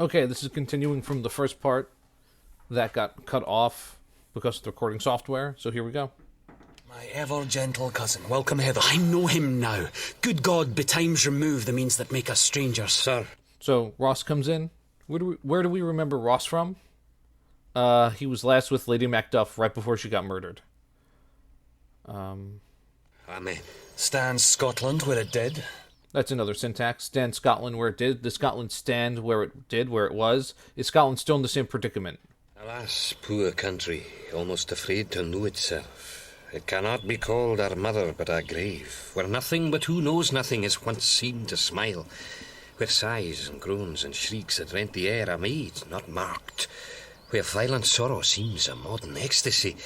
Okay, this is continuing from the first part that got cut off because of the recording software, so here we go. My ever-gentle cousin, welcome hither. I know him now. Good God, betimes remove the means that make us strangers. Sir. So Ross comes in. Where do we remember Ross from? He was last with Lady Macduff right before she got murdered. Amen. Stands Scotland where it did. That's another syntax. Stand Scotland where it did. Does Scotland stand where it did, where it was? Is Scotland still in the same predicament? Alas, poor country, almost afraid to know itself. It cannot be called our mother but our grave, where nothing but who knows nothing is once seen to smile, where sighs and groans and shrieks that rent the air are made, not marked, where violent sorrow seems a modern ecstasy.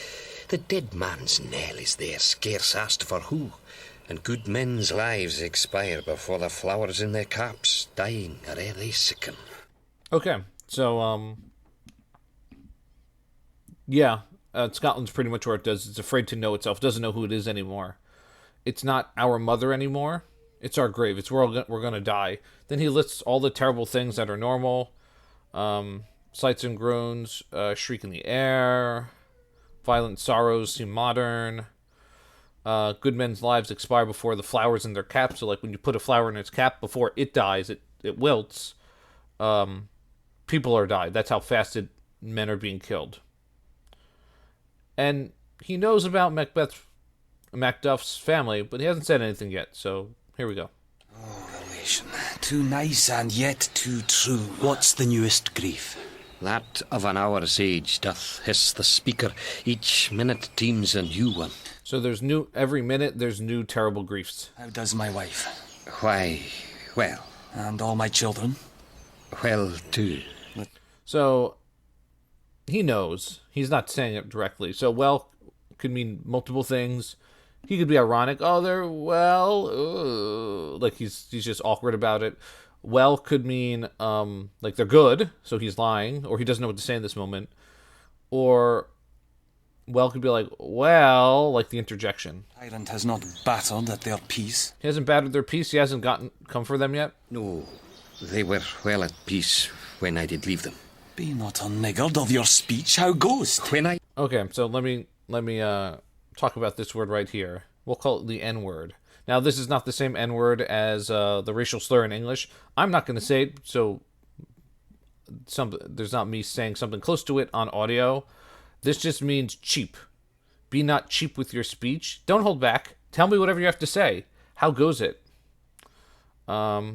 The dead man's knell is there, scarce asked for who, and good men's lives expire before the flowers in their caps, dying or ere they sicken. Okay, so, yeah, Scotland's pretty much where it does. It's afraid to know itself, doesn't know who it is anymore. It's not our mother anymore. It's our grave. It's where we're going to die. Then he lists all the terrible things that are normal. Sights and groans, shriek in the air. Violent sorrows seem modern. Good men's lives expire before the flowers in their caps. So, like, when you put a flower in its cap, before it dies, it wilts. People are died. That's how fast men are being killed. And he knows about Macduff's family, but he hasn't said anything yet, so here we go. Oh, relation. Too nice and yet too true. What's the newest grief? That of an hour's age doth hiss the speaker. Each minute teems a new one. So every minute there's new terrible griefs. How does my wife? Why, well. And all my children? Well, too. So, he knows. He's not saying it directly. So, well could mean multiple things. He could be ironic. Oh, they're well. Like, he's just awkward about it. Well could mean, like, they're good, so he's lying, or he doesn't know what to say in this moment. Or, well could be like, well, like the interjection. Tyrant has not battered at their peace. He hasn't battered their peace? He hasn't come for them yet? No, they were well at peace when I did leave them. Be not unniggered of your speech. How goest? When I... Okay, so let me talk about this word right here. We'll call it the N-word. Now, this is not the same N-word as the racial slur in English. I'm not going to say it, so there's not me saying something close to it on audio. This just means cheap. Be not cheap with your speech. Don't hold back. Tell me whatever you have to say. How goes it? Yeah,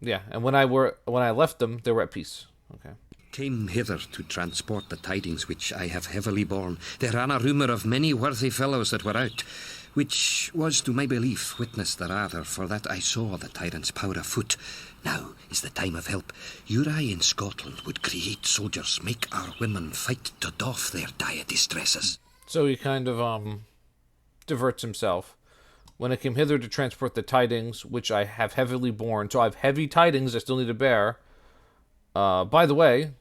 and when I left them, they were at peace. Okay. Came hither to transport the tidings which I have heavily borne. There ran a rumour of many worthy fellows that were out, which was to my belief witness the rather, for that I saw the tyrant's power afoot. Now is the time of help. Your eye in Scotland would create soldiers, make our women fight to doff their dire distresses. So he kind of diverts himself. When I came hither to transport the tidings, which I have heavily borne, so I have heavy tidings I still need to bear. By the way,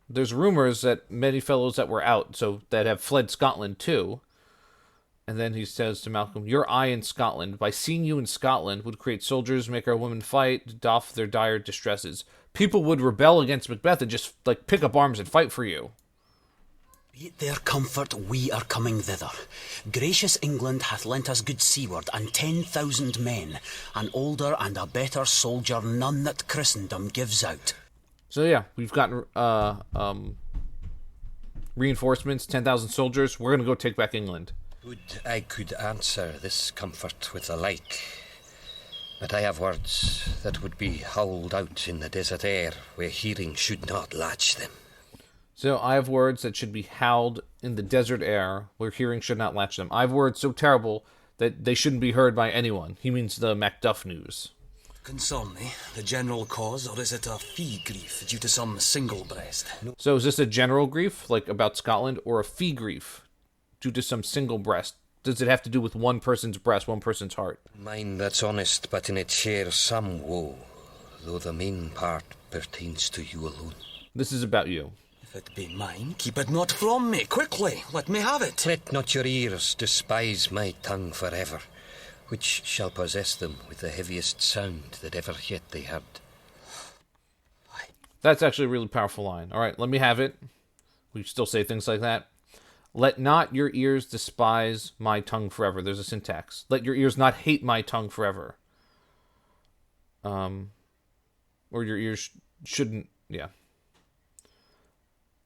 there's rumors that many fellows that were out, so that have fled Scotland too. And then he says to Malcolm, your eye in Scotland, by seeing you in Scotland, would create soldiers, make our women fight, doff their dire distresses. People would rebel against Macbeth and just, like, pick up arms and fight for you. Be it their comfort, we are coming thither. Gracious England hath lent us good seaward, and 10,000 men, an older and a better soldier none that Christendom gives out. So yeah, we've gotten reinforcements, 10,000 soldiers. We're going to go take back England. Would I could answer this comfort with the like, but I have words that would be howled out in the desert air, where hearing should not latch them. So I have words that should be howled in the desert air, where hearing should not latch them. I have words so terrible that they shouldn't be heard by anyone. He means the Macduff news. Concern me, the general cause, or is it a fee grief due to some single breast? So is this a general grief, like about Scotland, or a fee grief due to some single breast? Does it have to do with one person's breast, one person's heart? Mine that's honest, but in it shares some woe, though the main part pertains to you alone. This is about you. If it be mine, keep it not from me. Quickly, let me have it. Let not your ears despise my tongue forever, which shall possess them with the heaviest sound that ever yet they had. That's actually a really powerful line. All right, let me have it. We still say things like that. Let not your ears despise my tongue forever. There's a syntax. Let your ears not hate my tongue forever. Or your ears shouldn't, yeah.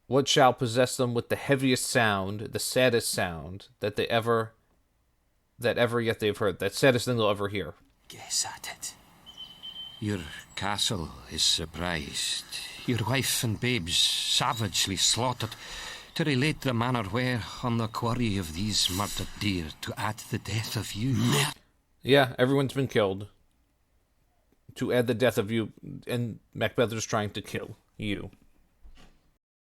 What shall possess them with the heaviest sound, the saddest sound that ever yet they've heard? That saddest thing they'll ever hear. Guess at it. Your castle is surprised. Your wife and babes savagely slaughtered, to relate the manner where, on the quarry of these murdered deer, to add the death of you. Yeah, everyone's been killed. To add the death of you, and Macbeth is trying to kill you.